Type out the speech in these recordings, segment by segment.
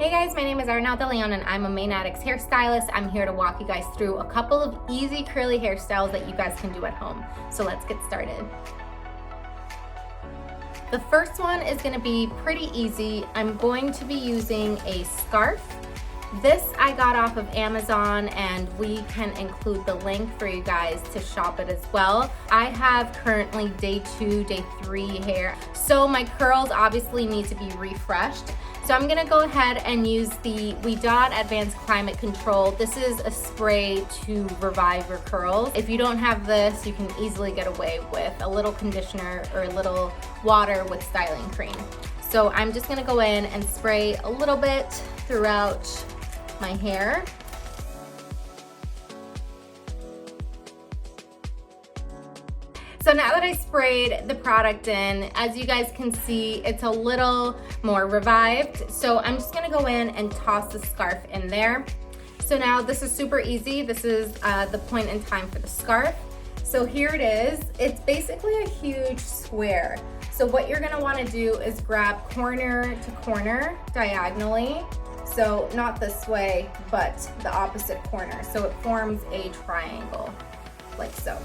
Hey guys, my name is Irinel de León and I'm a Mane Addicts hairstylist. I'm here to walk you guys through a couple of easy curly hairstyles that you guys can do at home. So let's get started. The first one is going to be pretty easy. I'm going to be using a scarf. This I got off of Amazon and we can include the link for you guys to shop it as well. I have currently day 2, day 3 hair, so my curls obviously need to be refreshed. So I'm gonna go ahead and use the Ouidad Advanced Climate Control. This is a spray to revive your curls. If you don't have this, you can easily get away with a little conditioner or a little water with styling cream. So I'm just gonna go in and spray a little bit throughout my hair. So now that I sprayed the product in, as you guys can see, it's a little more revived. So I'm just gonna go in and toss the scarf in there. So now this is super easy. This is the point in time for the scarf. So here it is. It's basically a huge square. So what you're gonna wanna do is grab corner to corner diagonally. So not this way, but the opposite corner. So it forms a triangle, like so.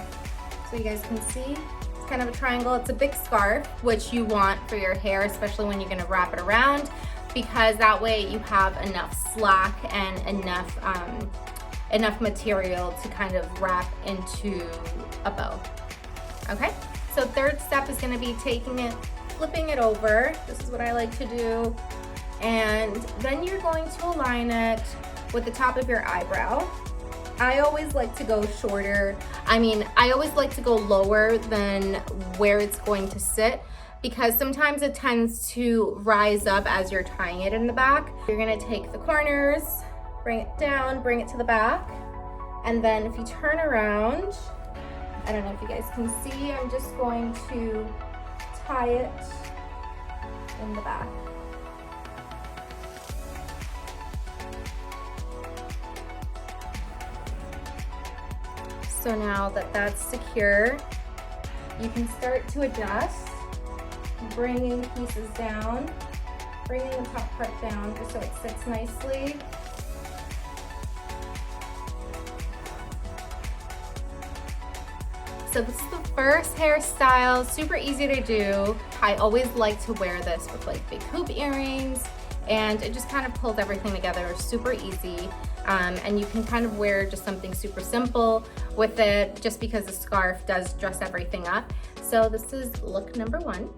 So you guys can see, it's kind of a triangle. It's a big scarf, which you want for your hair, especially when you're gonna wrap it around, because that way you have enough slack and enough material to kind of wrap into a bow. Okay, so third step is gonna be taking it, flipping it over. This is what I like to do. And then you're going to align it with the top of your eyebrow. I always like to go shorter. I always like to go lower than where it's going to sit, because sometimes it tends to rise up as you're tying it in the back. You're gonna take the corners, bring it down, bring it to the back, and then if you turn around, I don't know if you guys can see, I'm just going to tie it in the back. So now that that's secure, you can start to adjust, bringing pieces down, bringing the top part down just so it sits nicely. So this is the first hairstyle, super easy to do. I always like to wear this with like big hoop earrings, and it just kind of pulls everything together, super easy. And you can kind of wear just something super simple with it, just because the scarf does dress everything up. So this is look number 1.